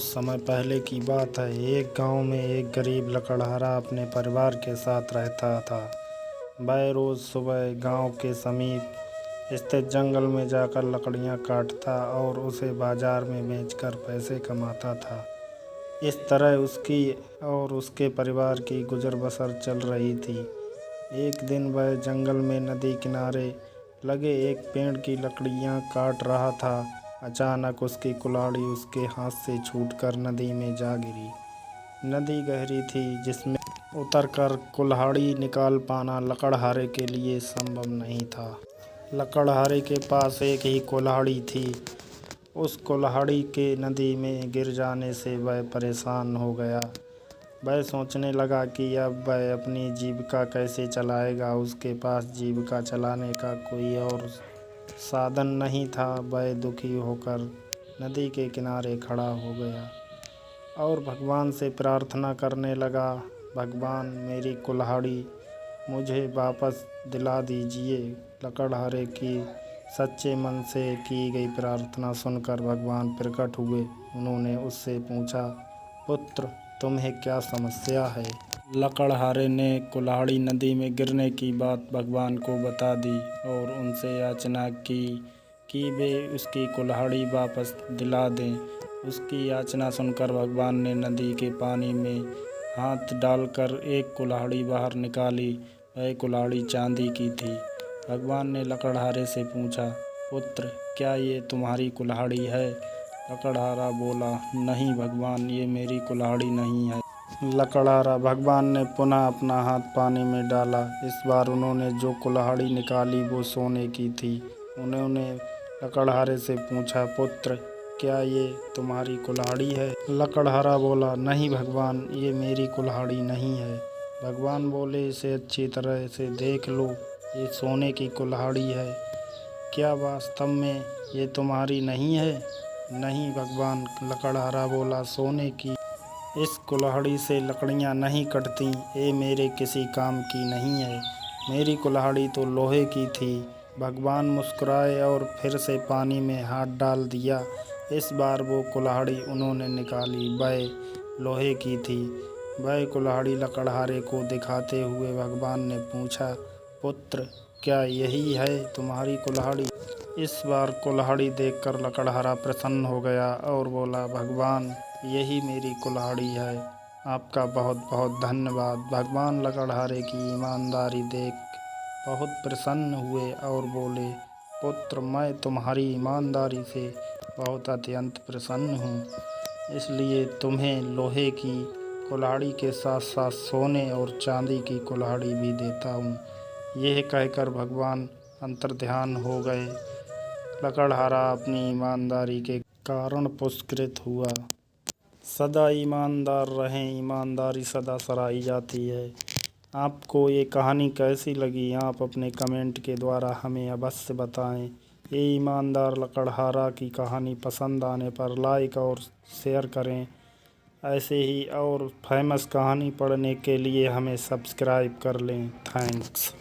बहुत समय पहले की बात है। एक गांव में एक गरीब लकड़हारा अपने परिवार के साथ रहता था। वह रोज़ सुबह गांव के समीप स्थित जंगल में जाकर लकड़ियां काटता और उसे बाजार में बेचकर पैसे कमाता था। इस तरह उसकी और उसके परिवार की गुजर बसर चल रही थी। एक दिन वह जंगल में नदी किनारे लगे एक पेड़ की लकड़ियां काट रहा था। अचानक उसकी कुल्हाड़ी उसके हाथ से छूटकर नदी में जा गिरी। नदी गहरी थी, जिसमें उतरकर कुल्हाड़ी निकाल पाना लकड़हारे के लिए संभव नहीं था। लकड़हारे के पास एक ही कुल्हाड़ी थी। उस कुल्हाड़ी के नदी में गिर जाने से वह परेशान हो गया। वह सोचने लगा कि अब वह अपनी जीविका कैसे चलाएगा। उसके पास जीविका चलाने का कोई और साधन नहीं था। वह दुखी होकर नदी के किनारे खड़ा हो गया और भगवान से प्रार्थना करने लगा, भगवान, मेरी कुल्हाड़ी मुझे वापस दिला दीजिए। लकड़हारे की सच्चे मन से की गई प्रार्थना सुनकर भगवान प्रकट हुए। उन्होंने उससे पूछा, पुत्र, तुम्हें क्या समस्या है? लकड़हारे ने कुल्हाड़ी नदी में गिरने की बात भगवान को बता दी और उनसे याचना की कि वे उसकी कुल्हाड़ी वापस दिला दें। उसकी याचना सुनकर भगवान ने नदी के पानी में हाथ डालकर एक कुल्हाड़ी बाहर निकाली। वह कुल्हाड़ी चांदी की थी। भगवान ने लकड़हारे से पूछा, पुत्र, क्या ये तुम्हारी कुल्हाड़ी है? लकड़हारा बोला, नहीं भगवान, ये मेरी कुल्हाड़ी नहीं है। लकड़हारा भगवान ने पुनः अपना हाथ पानी में डाला। इस बार उन्होंने जो कुल्हाड़ी निकाली वो सोने की थी। उन्होंने लकड़हारे से पूछा, पुत्र, क्या ये तुम्हारी कुल्हाड़ी है? लकड़हारा बोला, नहीं भगवान, ये मेरी कुल्हाड़ी नहीं है। भगवान बोले, इसे अच्छी तरह से देख लो, ये सोने की कुल्हाड़ी है। क्या वास्तव में ये तुम्हारी नहीं है? नहीं भगवान, लकड़हारा बोला, सोने की इस कुल्हाड़ी से लकड़ियां नहीं कटती। ये मेरे किसी काम की नहीं है। मेरी कुल्हाड़ी तो लोहे की थी। भगवान मुस्कुराए और फिर से पानी में हाथ डाल दिया। इस बार वो कुल्हाड़ी उन्होंने निकाली। वह लोहे की थी। वह कुल्हाड़ी लकड़हारे को दिखाते हुए भगवान ने पूछा, पुत्र, क्या यही है तुम्हारी कुल्हाड़ी? इस बार कुल्हाड़ी देखकर लकड़हारा प्रसन्न हो गया और बोला, भगवान, यही मेरी कुल्हाड़ी है। आपका बहुत बहुत धन्यवाद। भगवान लकड़हारे की ईमानदारी देख बहुत प्रसन्न हुए और बोले, पुत्र, मैं तुम्हारी ईमानदारी से बहुत अत्यंत प्रसन्न हूँ। इसलिए तुम्हें लोहे की कुल्हाड़ी के साथ साथ सोने और चांदी की कुल्हाड़ी भी देता हूँ। यह कहकर भगवान अंतर्ध्यान हो गए। लकड़हारा अपनी ईमानदारी के कारण पुरस्कृत हुआ। सदा ईमानदार रहें, ईमानदारी सदा सराही जाती है। आपको ये कहानी कैसी लगी? आप अपने कमेंट के द्वारा हमें अवश्य बताएं। ये ईमानदार लकड़हारा की कहानी पसंद आने पर लाइक और शेयर करें। ऐसे ही और फेमस कहानी पढ़ने के लिए हमें सब्सक्राइब कर लें। थैंक्स।